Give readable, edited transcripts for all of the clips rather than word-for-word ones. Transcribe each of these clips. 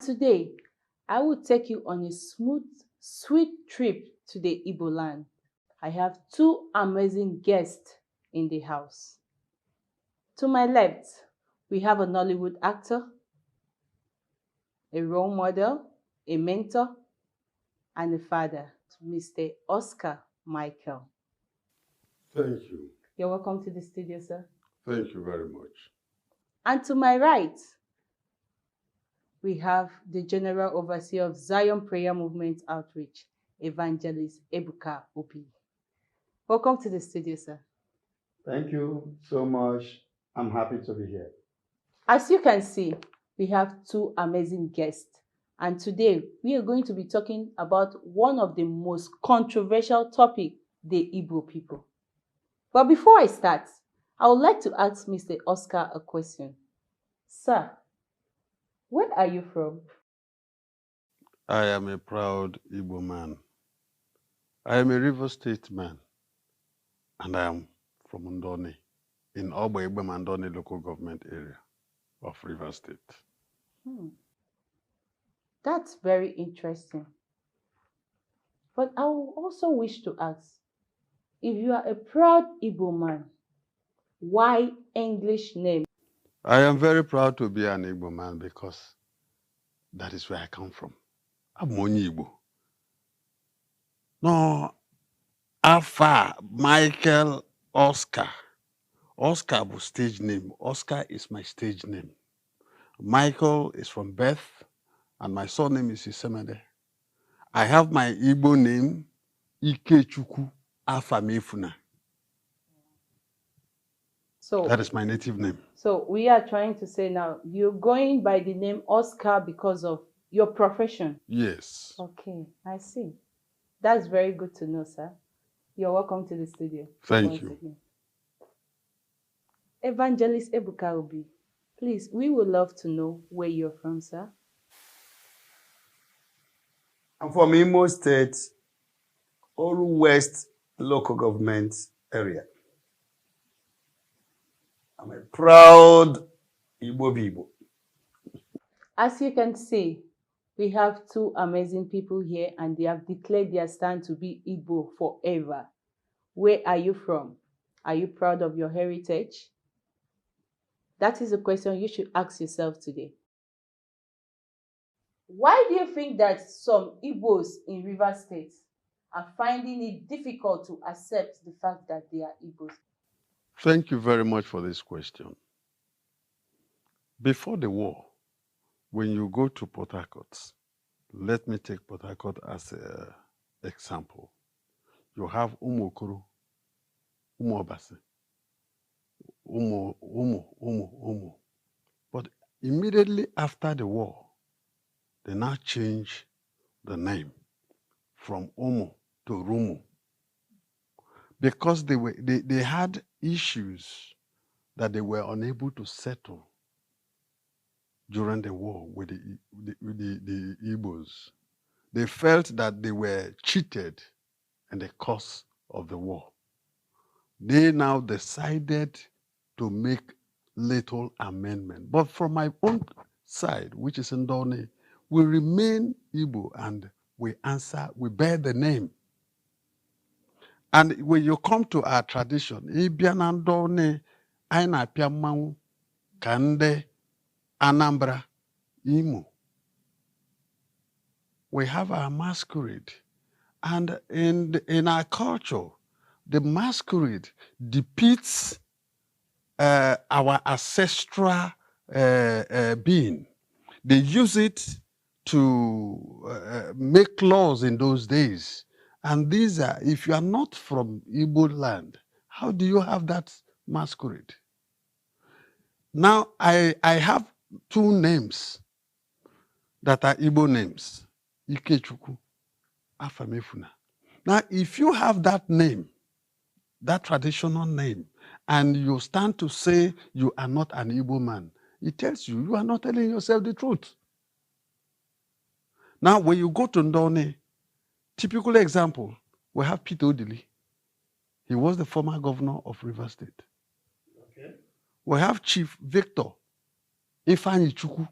today, I will take you on a smooth, sweet trip to the Igbo land. I have two amazing guests in the house. To my left, we have a Nollywood actor, a role model, a mentor, and a father, Mr. Oscar Michael. Thank you. You're welcome to the studio, sir. Thank you very much. And to my right, we have the General Overseer of Zion Prayer Movement Outreach, Evangelist Ebuka Obi. Welcome to the studio, sir. Thank you so much. I'm happy to be here. As you can see, we have two amazing guests. And today, we are going to be talking about one of the most controversial topics, the Igbo people. But before I start, I would like to ask Mr. Oscar a question. Sir, where are you from? I am a proud Igbo man. I am a River State man, and I am from Ndoni, in Obo Igbem and Ndoni local government area of River State. That's very interesting. But I would also wish to ask, if you are a proud Igbo man, why English name? I am very proud to be an Igbo man because that is where I come from. I'm only Igbo. No, Alpha Michael Oscar. Oscar was stage name. Oscar is my stage name. Michael is from birth, and my surname is Isemede. I have my Igbo name, Ikechukwu Afamefuna. So That is my native name. So we are trying to say now, you're going by the name Oscar because of your profession. Yes. Okay, I see. That's very good to know, sir. You're welcome to the studio. Thank you. Again. Evangelist Ebuka Obi, please, we would love to know where you're from, sir. I'm from Imo State, Oru West local government area. I'm a proud Igbo people. As you can see, we have two amazing people here and they have declared their stand to be Igbo forever. Where are you from? Are you proud of your heritage? That is a question you should ask yourself today. Why do you think that some Igbos in River State are finding it difficult to accept the fact that they are Igbos? Thank you very much for this question. Before the war, when you go to Port Harcourt, let me take Port Harcourt as an example. You have Umokoro, Umobase, Umo. But immediately after the war, they now change the name from Omo to Rumo because they had issues that they were unable to settle during the war with the Igbos. They felt that they were cheated in the course of the war. They now decided to make little amendment. But from my own side, which is Ndoni, we remain Igbo and we bear the name. And when you come to our tradition, Ibiana Ndoni, Aina Piamangu, Kande, Anambra, Imo. We have our masquerade. And in our culture, the masquerade depicts our ancestral being. They use it to make laws in those days. And these are, if you are not from Igbo land, how do you have that masquerade? Now, I have two names that are Igbo names, Ikechukwu, Afamefuna. Now, if you have that name, that traditional name, and you stand to say you are not an Igbo man, it tells you are not telling yourself the truth. Now, when you go to Ndoni, typical example, we have Peter Odili. He was the former governor of River State. Okay. We have Chief Victor Ifeanyi Chukwu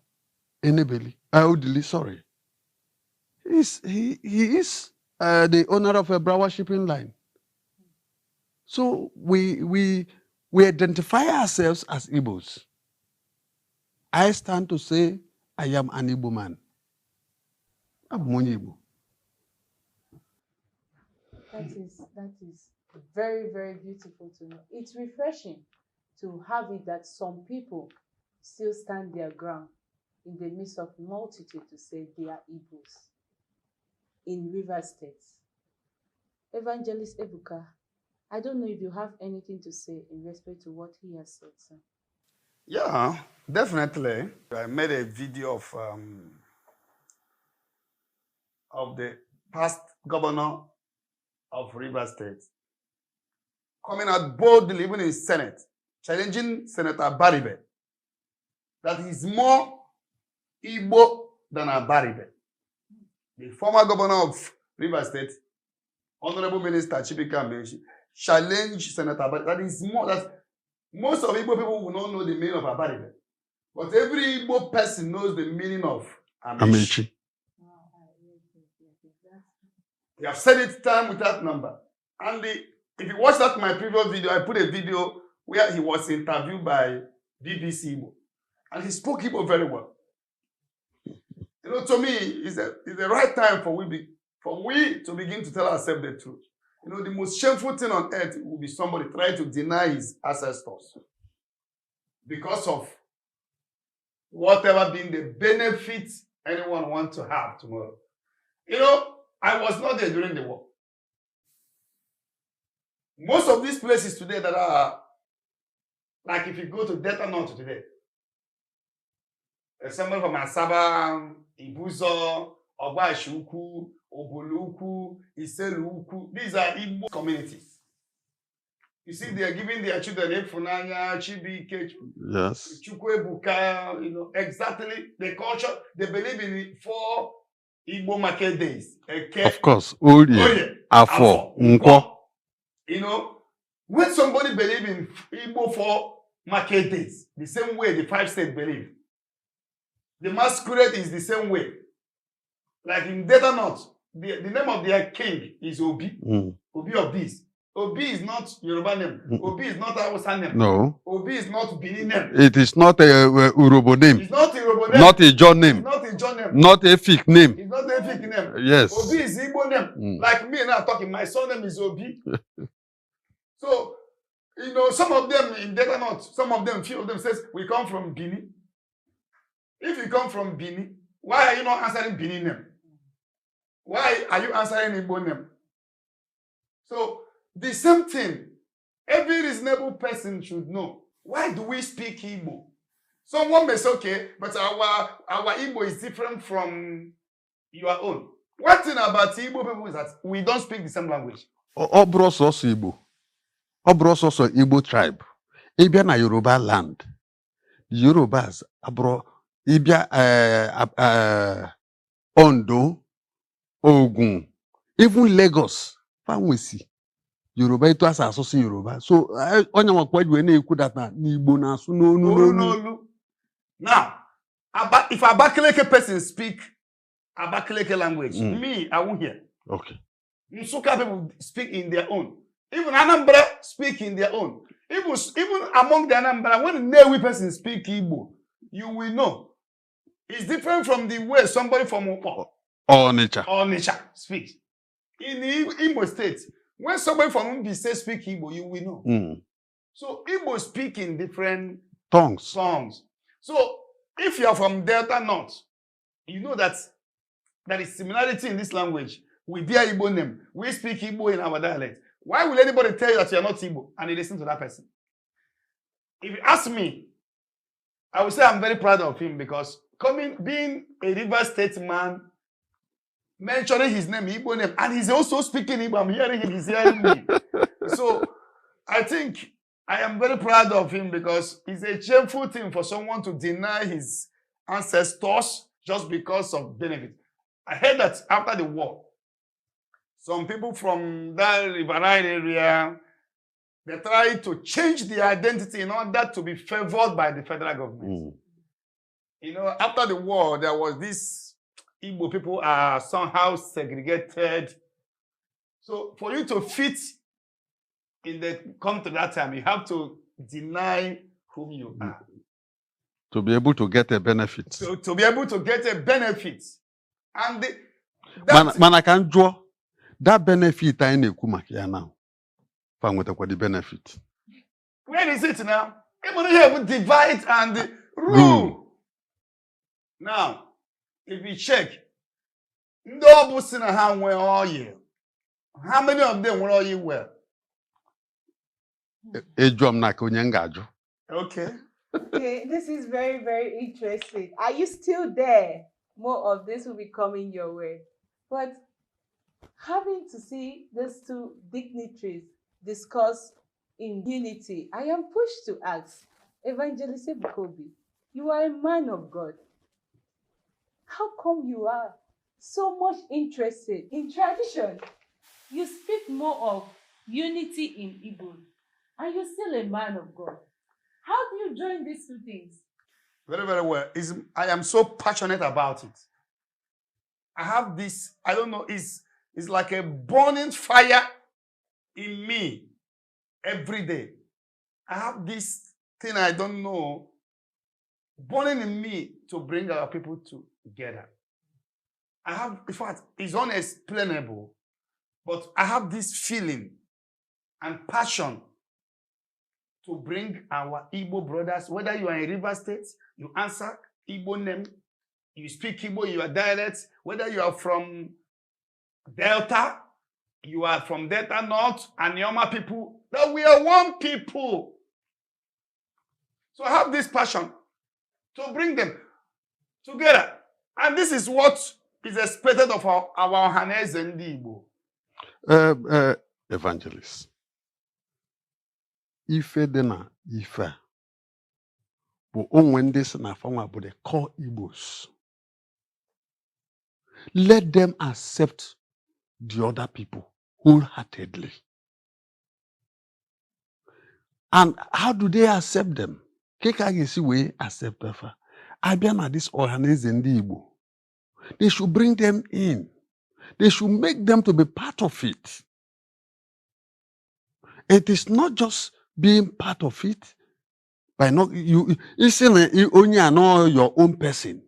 Enebeli, Odili, sorry. He is the owner of a Brawa shipping line. So we identify ourselves as Igbos. I stand to say I am an Igbo man. I'm one Igbo. That is very, very beautiful to know. It's refreshing to have it that some people still stand their ground in the midst of multitude to say they are Igbos in River State. Evangelist Ebuka, I don't know if you have anything to say in respect to what he has said, sir. Yeah, definitely. I made a video of the past governor of River State coming out boldly, even in Senate, challenging Senator Baribe that he's more Igbo than Baribe. The former governor of River State, Honorable Minister Chibika Meji, challenged Senator Baribe that is more that most of Igbo people will not know the meaning of Baribe. But every Igbo person knows the meaning of Amici. We have said it time without number. And if you watch that my previous video, I put a video where he was interviewed by BBC Igbo. And he spoke Igbo very well. You know, to me, it's the right time for we to begin to tell ourselves the truth. You know, the most shameful thing on earth will be somebody trying to deny his ancestors because of whatever being the benefit anyone wants to have tomorrow. You know, I was not there during the war. Most of these places today that are, like if you go to Delta North today, somebody from Asaba, Ibuzo, Ogbaishuku, Oboluku, Iseluku, these are Igbo communities. You see, they are giving their children Efunanya, Chibike, Yes. Ebuka, you know, exactly the culture. They believe in 4 Igbo market days. Of course, Oye, Afo, Nkwo. You know, when somebody believes in Igbo 4 market days, the same way the 5 states believe, the masquerade is the same way. Like in Delta North, the name of their king is Obi. Obi of this. Obi is not Yoruba name. Obi is not Hausa name. No. Obi is not Benin name. It is not a Urobo name. It's not a Yoruba name. Not a John name. It's not a John name. Not a Fik name. It's not a Fik name. Yes. Obi is Igbo name. Like me now talking, my son name is Obi. So, you know, some of them in Delta North, few of them says, we come from Benin. If you come from Benin, why are you not answering Benin name? Why are you answering Igbo name? So, the same thing, every reasonable person should know. Why do we speak Igbo? Someone may say, okay, but our Igbo is different from your own. One thing about Igbo people is that we don't speak the same language. Obros also Igbo. Obros also Igbo tribe. Ibia na Yoruba land. Yorubas abro Ibia Ondo, Ogun, even Lagos. Famwesi. Yoruba itu asa asụsụ Yoruba. So onye nwakwa ju na-ekwu that na Igbo na-asụ n'onu. Now, if Abakaleke person speak Abakaleke language, me, I won't hear. Okay. Nsuka people speak in their own. Even Anambra speak in their own. Even among the Anambra, when the Newi person speak Igbo, you will know. It's different from the way somebody from Onitsha speaks. In Imo State, when somebody from Mbise speak Igbo, you will know. So Igbo speak in different tongues. So if you are from Delta North, you know that there is similarity in this language with their Igbo name. We speak Igbo in our dialect. Why will anybody tell you that you are not Igbo and you listen to that person? If you ask me, I would say I'm very proud of him because being a River State man, mentioning his name, Igbo name, and he's also speaking Igbo. I'm hearing him, he's hearing me. So I think I am very proud of him because it's a shameful thing for someone to deny his ancestors just because of benefit. I heard that after the war, some people from that riverine area, they tried to change their identity in order to be favored by the federal government. You know, after the war, there was this Igbo people are somehow segregated. So for you to fit in the country that time, you have to deny whom you are. To be able to get a benefit. So to be able to get a benefit. And Man, I can draw that benefit I na now. With the benefit. Where is it now? Even here we divide and rule. Now, if you check, how many of them were oil well? Okay. Okay, this is very, very interesting. Are you still there? More of this will be coming your way. But having to see these two dignitaries discuss in unity, I am pushed to ask, Evangelist Ebukobi, you are a man of God. How come you are so much interested in tradition? You speak more of unity in Igbo, and you're still a man of God. How do you join these two things? Very, very well. I am so passionate about it. I have this, I don't know, it's like a burning fire in me every day. I have this thing I don't know burning in me to bring our people together. I have, in fact, it's unexplainable, but I have this feeling and passion to bring our Igbo brothers, whether you are in River State, you answer Igbo name, you speak Igbo, you are dialect, whether you are from Delta, you are from Delta North, and Yoma people, that we are one people. So I have this passion to bring them together. And this is what is expected of our Ohaneze Ndi Igbo. Evangelist. Ife dena ife bụ onwe ndị si na fanwa bụ the core Igbos. Let them accept the other people wholeheartedly. And how do they accept them? Kekagisi we accept them. Abia this Ohaneze Ndi Igbo. They should bring them in. They should make them to be part of it. It is not just being part of it by not you only know your own person.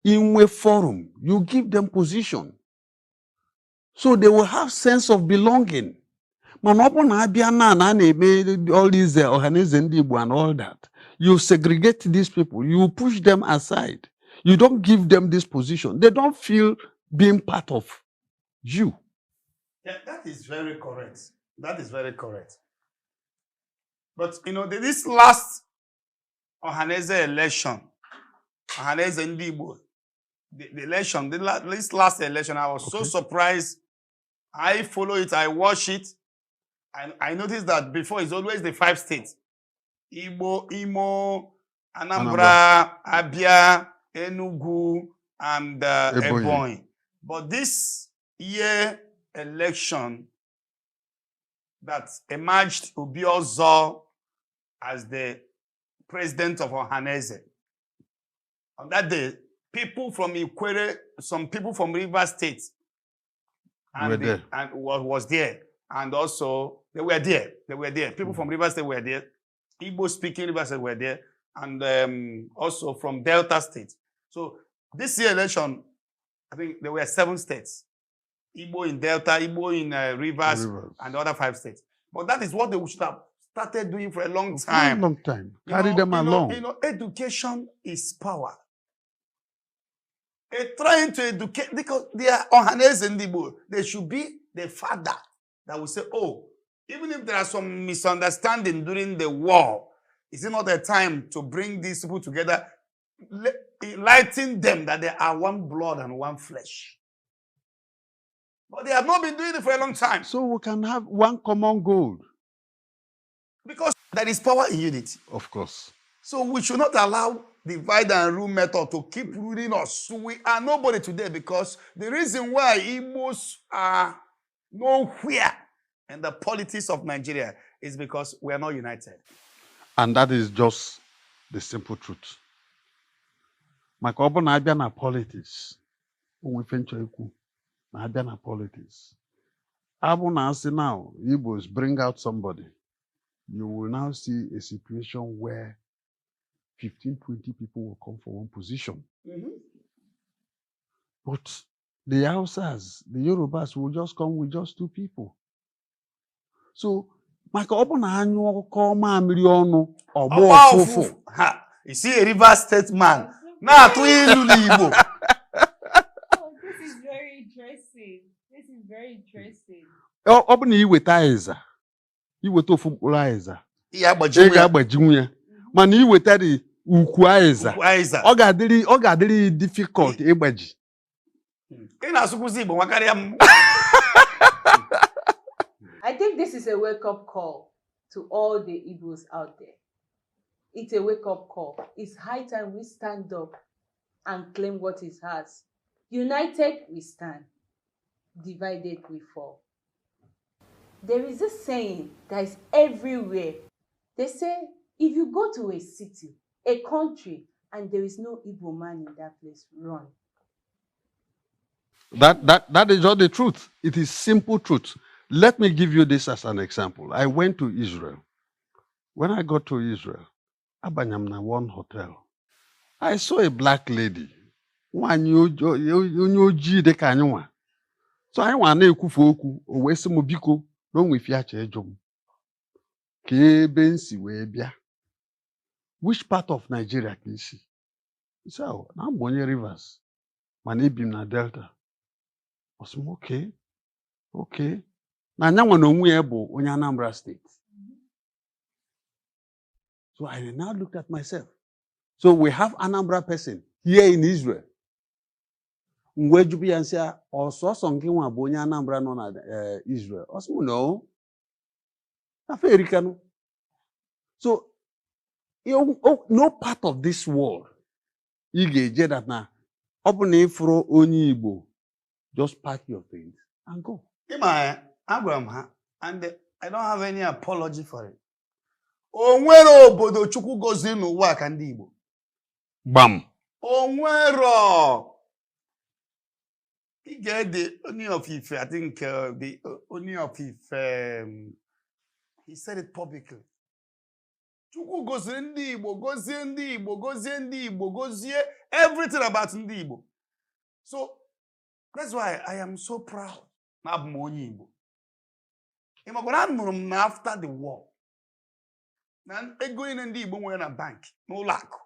In a forum, you give them position. So they will have sense of belonging. All these Ohaneze Ndi Igbo and all that. You segregate these people, you push them aside. You don't give them this position. They don't feel being part of you. Yeah, that is very correct. That is very correct. But you know, this last Ohaneze election, Ohaneze Ndi Igbo, the election, this last election, I was so surprised. I follow it, I watch it, and I noticed that before it's always the 5 states: Igbo, Imo, Anambra, Abia, Enugu, and Ebonyi. But this year election that emerged Obiozo as the president of Ohaneze. On that day, people from Ikwere, some people from River State, was there. And also, they were there. People from River State were there. Igbo speaking River State were there. And also from Delta State. So this year election, I think there were 7 states. Igbo in Delta, Igbo in Rivers, and the other 5 states. But that is what they should have started doing for a long time. For a long time. Carry them along. Education is power. Trying to educate, because they are Ohaneze Ndi Igbo, they should be the father that will say, oh, even if there are some misunderstanding during the war, is it not a time to bring these people together, enlighten them that they are one blood and one flesh? But they have not been doing it for a long time. So we can have one common goal. Because there is power in unity. Of course. So we should not allow divide and rule method to keep ruling us. So we are nobody today, because the reason why Igbos are nowhere in the politics of Nigeria is because we are not united. And that is just the simple truth. maka ọ bụ na abịa na politics onwe ife nchọ ikwu na abịa na politics abụ na asị now Igbos bring out somebody you will now see a situation where 15-20 people will come for one position. But the Hausas, the Yorubas will just come with just 2 people. So, maka ọ bụ na anyụ ọkọ mamịrị ọnụ ọgbọ ụfụfụ. You see a River State man. Na-atụ ilu n'Igbo. Oh, this is very interesting. This is very interesting. Ọ bụ na iweta aịza, iweta ofu mkpụrụ aịza, Ị ga-agbajinwu ya. Mana iweta dị ukwu aịza, ọ ga-adịrị difficult ịgbaji. Ị na-asụkwụsị Igbo nwakarịa m. I think this is a wake-up call to all the Igbos out there. It's a wake-up call. It's high time we stand up and claim what is ours. United, we stand. Divided, we fall. There is a saying that is everywhere. They say, if you go to a city, a country, and there is no Igbo man in that place, run. That is not the truth. It is simple truth. Let me give you this as an example. I went to Israel. When I got to Israel, abanyam na one hotel. I saw a black lady. Onye ojii dị ka anyị nwa. So anyị nwa na-ekwufe okwu, o wee sị m biko na onwe ife acha ejo m. Ka ebe nsi wee bịa. Which part of Nigeria ka isi? So, na m bụ onye Rivers, mana ebi m na Delta. I said, okay. Na nyanwa na onwe ya bụ onye Anambra State. So I now looked at myself. So we have Anambra person here in Israel. Mgbe jubu ya nsị a, ọsọsọ nke nwa bụ onye Anambra nọ na Israel. I said, no. Afa erikanu. So, no part of this world ị ga-eje that na ọ bụ na ịfụrụ onye Igbo, just pack your things and go. Abraham ha, and I don't have any apology for it. Onwere obodo Chukwu goziri n'ụwa ka ndị Igbo. Bam. Onwero. He get the Oni of Ife, I think the Oni of Ife, he said it publicly. Chukwu goziri ndị Igbo, gozie ndị Igbo, gozie ndị Igbo, gozie everything about ndị Igbo. So that's why I am so proud na abụ m onye Igbo. Ịmakwana anụrụ m na after the war, na ego niile ndị Igbo nwere na bank, n'ụlọ akụ.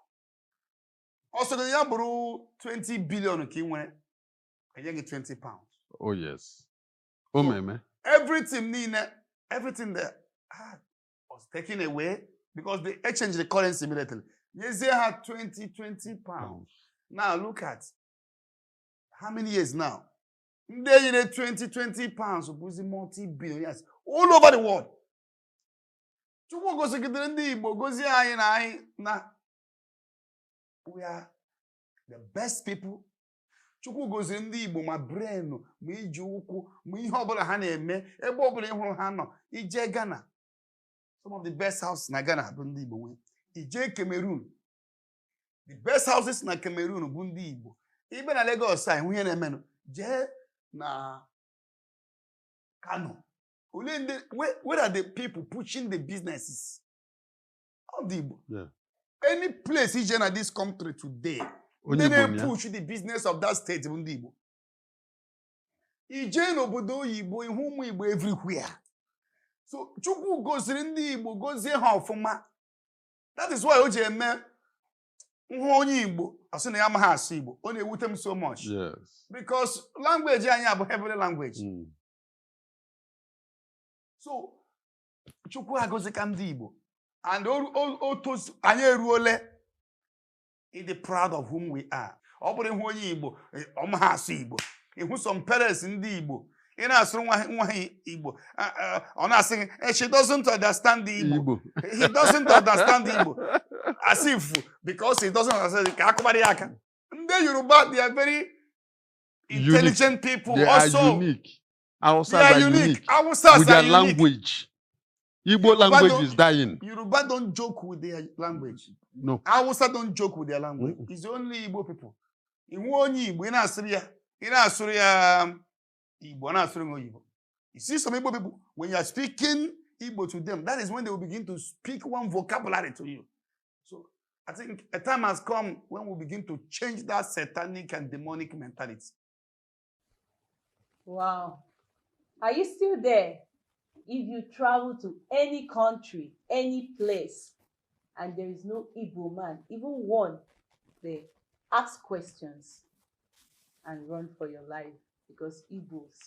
Ọ sịrị ya bụrụ 20 billion ka ị nwere, enye gị 20 pounds. Oh yes. Oh meme. Everything that had was taken away because they exchanged the currency immediately. Yezie had 20 pounds. Now look at how many years now? They need 20 pounds, supposing multi-billionaires all over the world. Chukwu gosigidere ndị Igbo, gozie anyị na anyị na we are the best people. Chukwu goziri ndị Igbo ma brain, ma iji ụkwụ, ma ihe ọbụla ha na-eme, ebe ọbụla ịhụrụ ha nọ. Ije Ghana, some of the best houses na Ghana bụ ndị Igbo nwe. Ije Cameroon, the best houses na Cameroon bụ ndị Igbo. Ibe na Lagos a ihe na-emenụ. Jee na Kano. Where are the people pushing the businesses? Of the Igbo. Yeah. Any place in this country today, they push the business of that state. Ije n'obodo oyibo, ihu ụmụ Igbo everywhere. So Chukwu goziri ndị Igbo, gozie ha ọfụma. That is why o ji eme nwa onye Igbo asị na ya amaghị asụ Igbo. Ọ na-ewute m so much. Yes. Because language anyị abụ heavenly language. So Chukwu agozika ndị Igbo. And anyị eruole ịdị proud of whom we are. Ọ bụrụ ihu onye Igbo, ọ ha asụ Igbo. Ihu some parents ndị Igbo. Ị na-asụrụ nwa Igbo. Ọ na-asị, she doesn't understand the Igbo. He doesn't understand the Igbo. As if, because he doesn't understand, ka akụbara ya aka. Ndị Yoruba, they are very intelligent people. They also are unique. Hausas are unique. Hausas with are their unique. language. Igbo language is dying. Yoruba don't joke with their language. No. Hausa don't joke with their language. It's only Igbo people. In one Igbo, in Assyria, Igbo, in Assyria, Igbo. You see some Igbo people, when you are speaking Igbo to them, that is when they will begin to speak one vocabulary to you. So I think a time has come when we begin to change that satanic and demonic mentality. Wow. Are you still there? If you travel to any country, any place, and there is no Igbo man, even one, they ask questions and run for your life, because Igbos,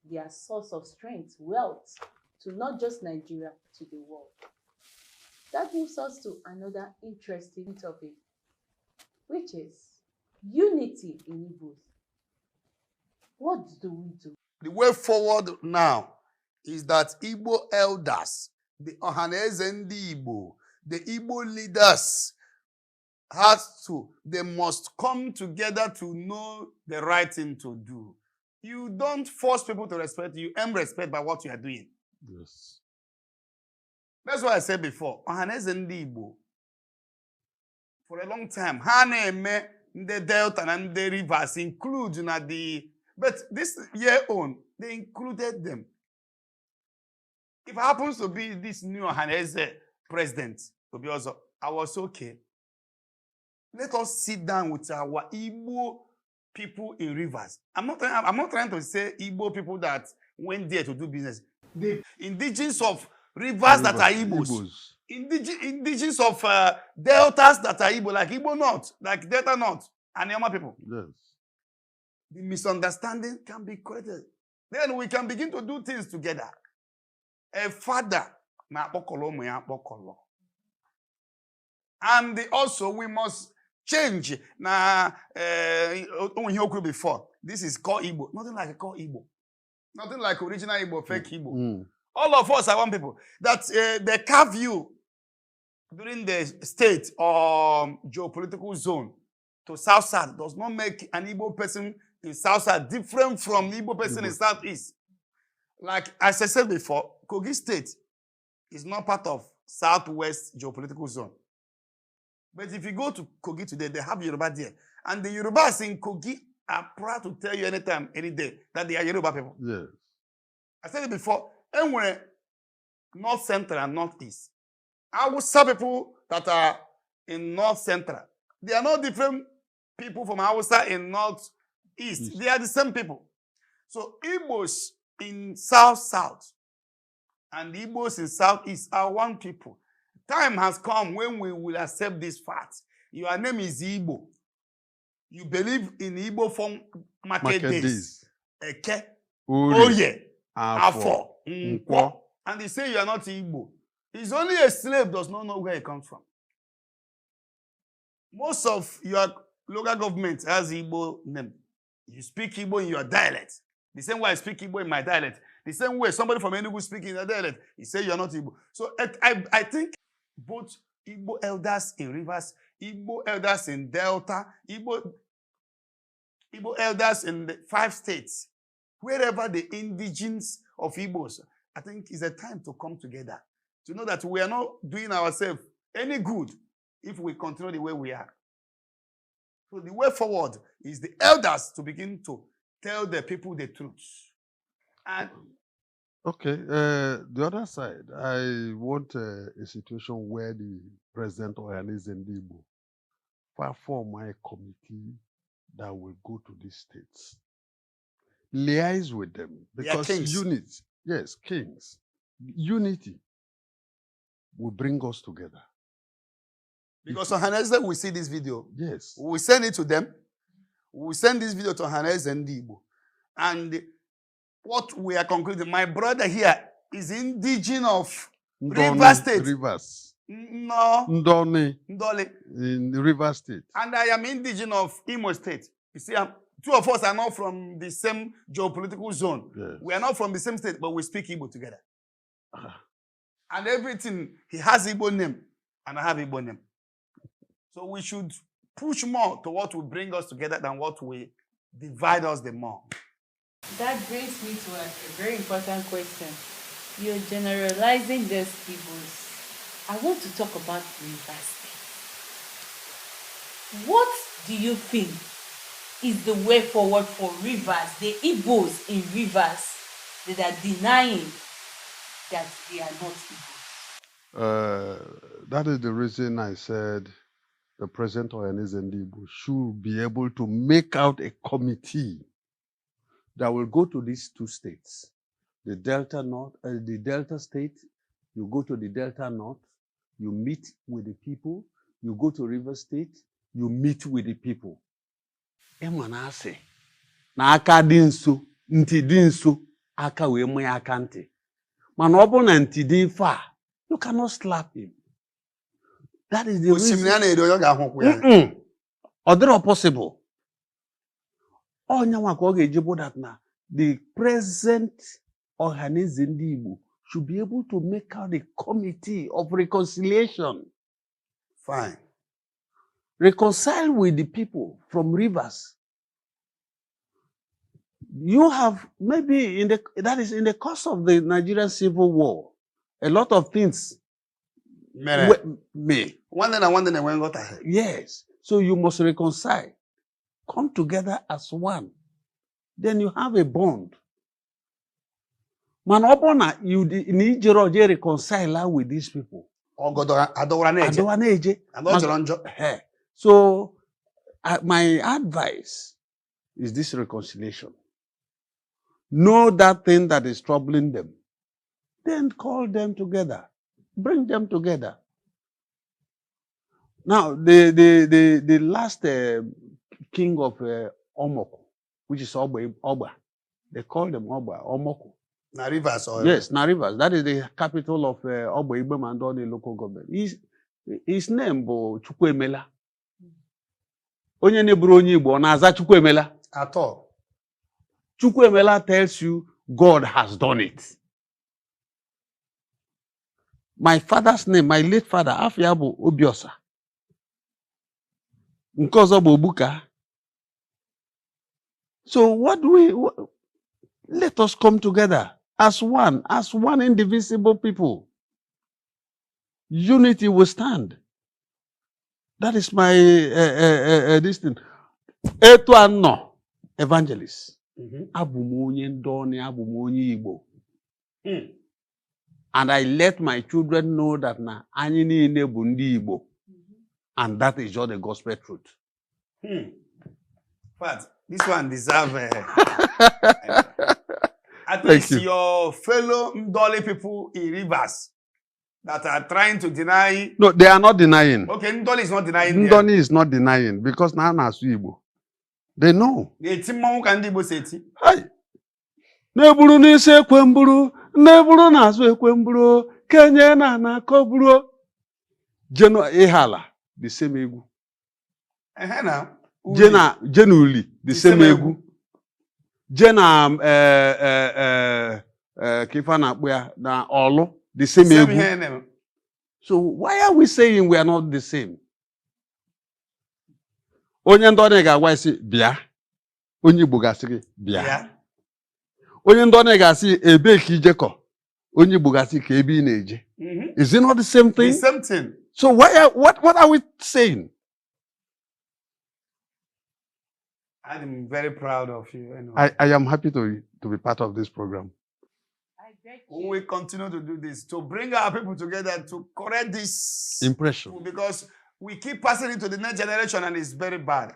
they are source of strength, wealth to not just Nigeria, to the world. That moves us to another interesting topic, which is unity in Igbos. What do we do? The way forward now is that Igbo elders, the Ohaneze Ndi Igbo, the Igbo leaders, they must come together to know the right thing to do. You don't force people to respect you, earn respect by what you are doing. Yes. That's what I said before. Ohaneze Ndi Igbo, for a long time, ha na-eme the Delta and the rivers include but this year on, they included them. If it happens to be this new Ohaneze president, to be also, I was okay. Let us sit down with our Igbo people in rivers. I'm not trying to say Igbo people that went there to do business. The indigenous of rivers that are Igbos. Indigenous of deltas that are Igbo, like Igbo North, like Delta North, and Yama people. Yes. The misunderstanding can be corrected. Then we can begin to do things together. A father, and also we must change. Before this is called Igbo. Nothing like a called Igbo. Nothing like original Igbo, fake Igbo. All of us are one people. That they carve you during the state or geopolitical zone to South does not make an Igbo person in South different from the Igbo person in Southeast. Like as I said before, Kogi State is not part of Southwest geopolitical zone. But if you go to Kogi today, they have Yoruba there. And the Yorubas in Kogi are proud to tell you anytime, any day, that they are Yoruba people. Yes. I said it before, anywhere, North Central and Northeast. I will serve people that are in North Central. They are not different people from Hausa in Northeast. They are the same people. So Igbos in South and Igbos in Southeast are one people. Time has come when we will accept this fact. Your name is Igbo. You believe in Igbo from market days. Eke, Oye, Afo, Nkwo. And they say you are not Igbo. It's only a slave does not know where he comes from. Most of your local government has Igbo name. You speak Igbo in your dialect. The same way I speak Igbo in my dialect. The same way somebody from Enugu speaking in their dialect, he say you are not Igbo. So I think both Igbo elders in rivers, Igbo elders in Delta, Igbo elders in the 5 states, wherever the indigenes of Igbos, I think it's a time to come together. To know that we are not doing ourselves any good if we continue the way we are. So the way forward is the elders to begin to tell the people the truth. And okay, the other side, I want a situation where the president Ohaneze Ndi Igbo form a committee that will go to these states, liaise with them, because unity, yes, kings, unity will bring us together. Because Ohaneze will see this video. Yes. We will send it to them. We will send this video to Ohaneze Ndi Igbo. And what we are concluding, my brother here is indigenous of River State. Rivers. No. Ndone. Ndole. In River State. And I am indigenous of Imo State. You see, two of us are not from the same geopolitical zone. Yes. We are not from the same state, but we speak Igbo together. And everything, he has Igbo name, and I have Igbo name. So we should push more to what will bring us together than what will divide us the more. That brings me to a very important question. You're generalizing these Igbos. I want to talk about Rivers State. What do you think is the way forward for Rivers, the Igbos in Rivers that are denying that they are not Igbos? That is the reason I said the President Oyanezendibu should be able to make out a committee that will go to these two states, the Delta North, the Delta State. You go to the Delta North, you meet with the people. You go to River State, you meet with the people. Emanase na aka dị nso, ntị dị nso, aka wee mụ aka ntị. Mana ọ bụ na ntị dị far, you cannot slap him. That is the reason. Not possible. Onyanwa ka ọ ga-eji bụ that na the present Ohanezendigbo should be able to make out a committee of reconciliation. Fine. Reconcile with the people from Rivers. You have maybe that is in the course of the Nigerian Civil War, a lot of things may. One day when got ahead. Yes. So you must reconcile. Come together as one. Then you have a bond. Man, you need to reconcile with these people. So, my advice is this reconciliation. Know that thing that is troubling them. Then call them together. Bring them together. Now, the last king of Omoko, which is Oba, they call them Oba, Omoko. Na Rivers or yes, Na Rivers. That is the capital of Oba Igbomandoni local government. His name is Chukwuemela. Onye neburu onye Igbo na aza Chukwuemela. At all. Chukwuemela tells you God has done it. My father's name, my late father, Afiabu Obiosa. Nkozo Ebuka. So let us come together as one indivisible people. Unity will stand. That is my this thing. Etuano evangelist. Abumonye ndoni, abumonye Igbo. And I let my children know that na anyị niile bụ ndị Igbo. And that is just the gospel truth. But this one deserves at least your fellow Ndoli people in Rivers that are trying to deny. No, they are not denying. Okay, Ndoli is not denying. Ndoli is not denying because now Igbo. They know. Hey. Neburu n'isi ekwemburu, neburu n'azụ ekwemburu, kenye na koburu. Jeno Ehala, the same egwu. Jenuli, the same egwu. Jena Kifana na Olo, the same egwu. So why are we saying we are not the same? Onye ndone ga-agwa isi bịa. Onye Igbo ga-asị bịa. Onye ndone ga-asị ebe ka ijekọ. Onye Igbo ga-asị ka ebe ị na-eje. Is it not the same thing? The same thing. So what are we saying? I'm very proud of you. Anyway. I am happy to be part of this program. We will continue to do this, to bring our people together, to correct this impression. Because we keep passing it to the next generation and it's very bad.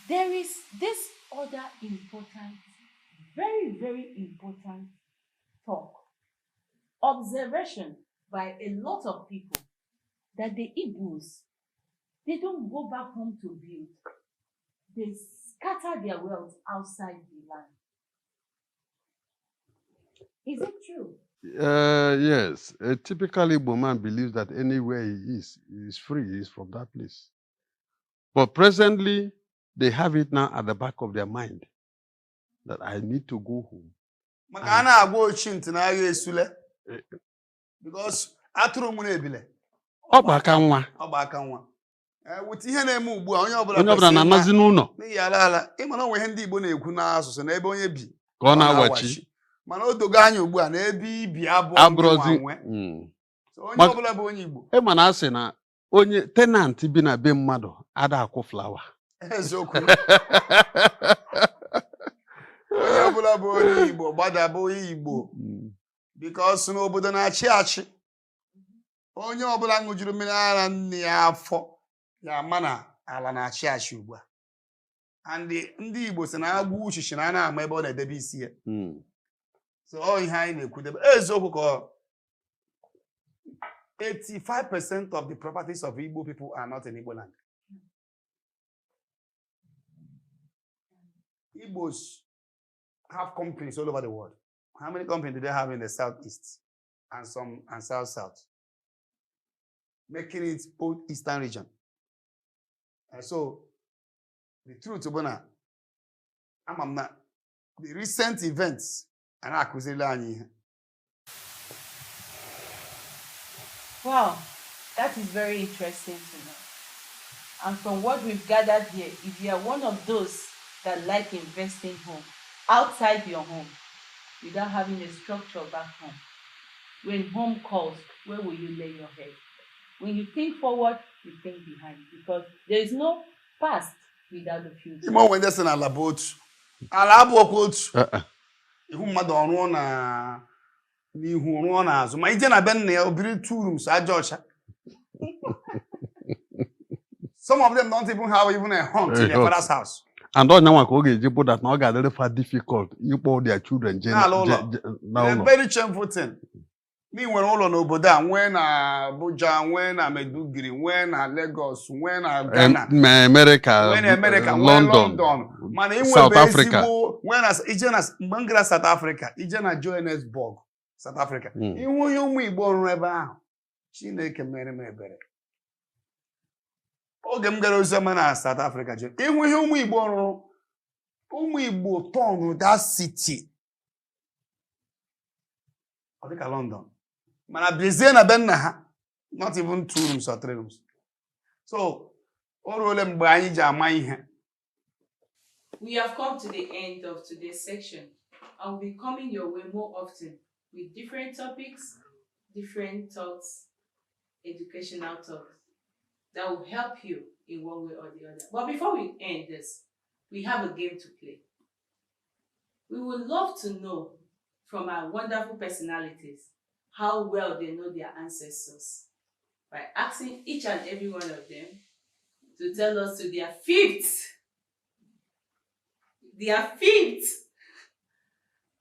There is this other important, very, very important talk, observation by a lot of people that the Igbos, they don't go back home to build. They scatter their wealth outside the land. Is it true? Yes. A typical Igbo man believes that anywhere he is free. He is from that place. But presently, they have it now at the back of their mind that I need to go home. Because atụrụ mụrụ ebile. Ọbaka nwa. With ihe na-eme ugbu a onye ọbụla na-amazi n'ụlọ. N'ihi ala ịma na onwe ihe ndị Igbo na-ekwu n'asụsụ na ebe onye bi ka ọ na-awachi. mana o dogo anya ugbu a na ebe ibi abụọ ndị abrozi nwanwe so onye ọbụla bụ onye Igbo ị ma na asị na onye tenant bi na be mmadụ ada akwụ flawa eziokwu onye ọbụla bụ onye Igbo gbadaba onye Igbo because n'obodo na-achị achị onye ọbụla ṅụjuru mmiri ara nne ya afọ ya ama na ala na-achị achị ugbu a and ndị Igbo si na agwụ uchichi na a na-ama ebe ọ na-edebe isi ya so ọ ihe anyị na-ekwudebe eziokwu ka 85% of the properties of Igbo people are not in Igbo land. Igbos have companies all over the world. How many companies do they have in the southeast and some and south? Making it old eastern region. And so the truth Bona, I'm not the recent events and acquisition. Wow, that is very interesting to know. And from what we've gathered here, if you are one of those that like investing home, outside your home, without having a structure back home, when home calls, where will you lay your head? When you think forward, you think behind, because there is no past without the future. Even when there's an alabot, alabot, ihu mmadụ ọrụ na n'ihu ọrụ n'azụ ma ije na be nna ya obiri 2 rooms aja ọcha. Some of them don't even have even a haunt in their father's house. And on now ka oge eji that na ọ ga-adịrị fa difficult ikpọ their children a very shameful thing. Me nwere ụlọ n'obodo a nwee na Abuja, nwee na Maiduguri, nwee na Lagos, nwee na Ghana, America, London, mana South Africa, nwee na ije na mgbe ngara South Africa, ije na Johannesburg, South Africa. Ihu onye ụmụ Igbo nrụ ebe ahụ, Chineke mere m ebere. Oge m gara oziọma na South Africa, ihu ihe ụmụ Igbo nrụ, ụmụ Igbo turn that city. Ọ dịka London. Mana Brazil na benna ha, not even 2 rooms or 3 rooms. So, o ruole mgbe anyị ji ama ihe. We have come to the end of today's section. I will be coming your way more often with different topics, different thoughts, educational talks that will help you in one way or the other. But before we end this, we have a game to play. We would love to know from our wonderful personalities how well they know their ancestors by asking each and every one of them to tell us to their fifth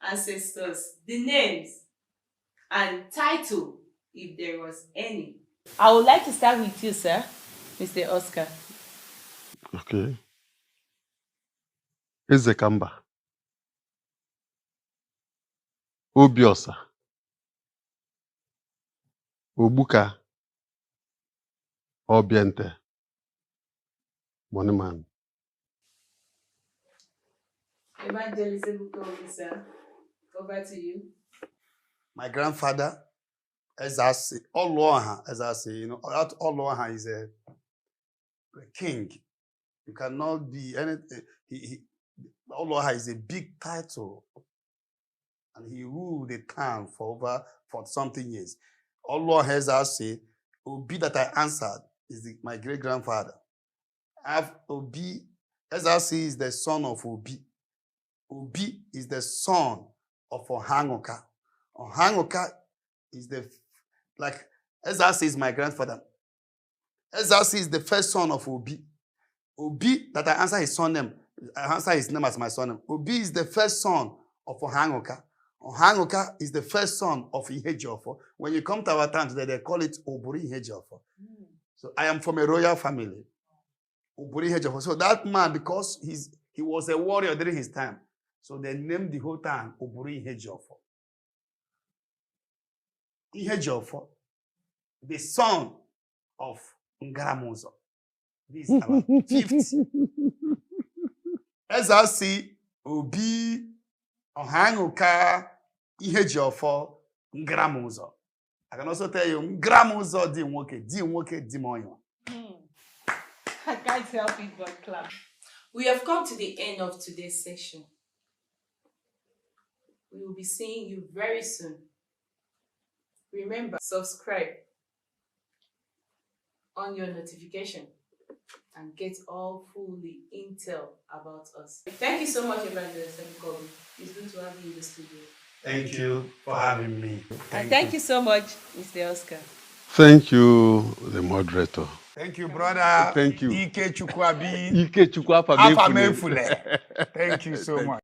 ancestors, the names and title, if there was any. I would like to start with you, sir, Mr. Oscar. Okay. Ezekamba. Obiosa. Ebuka. Obiente. Moneyman. Evangelist Ebuka, sir. Over to you. My grandfather, as I say, Oloha, Oloha is a king. You cannot be anything. Oloha is a big title. And he ruled the town for over 40-something years. Allah has say, Obi that I answered is my great-grandfather. Obi, as I say, is the son of Obi. Obi is the son of Ohangoka. Ohangoka is as I say, is my grandfather. As I say, is the first son of Obi. Obi that I answer his son name. I answer his name as my son name. Obi is the first son of Ohangoka. Ohangoka is the first son of Ihejiofor. When you come to our town today, they call it Oburi Ihejiofor. So I am from a royal family. Oburi Ihejiofor. So that man, because he was a warrior during his time, so they named the whole town Oburi Ihejiofor. Ihejiofor, the son of Ngaramuzo. This is our fifth. As I see, Obi, Ohangoka, Ihejiofor, Ngaramuzo. I can also tell you, Ngaramuzo di nwoke di moyo. I can't help it but clap. We have come to the end of today's session. We will be seeing you very soon. Remember, subscribe on your notification and get all fully intel about us. Thank you so much, Evangelist Ebuka. It's good to have you in the studio. Thank you for having me. And thank you so much, Mr. Oscar. Thank you, the moderator. Thank you, brother. Thank you. Ike Chukwabi. Ike Chukwa Afamefule. Thank you so much.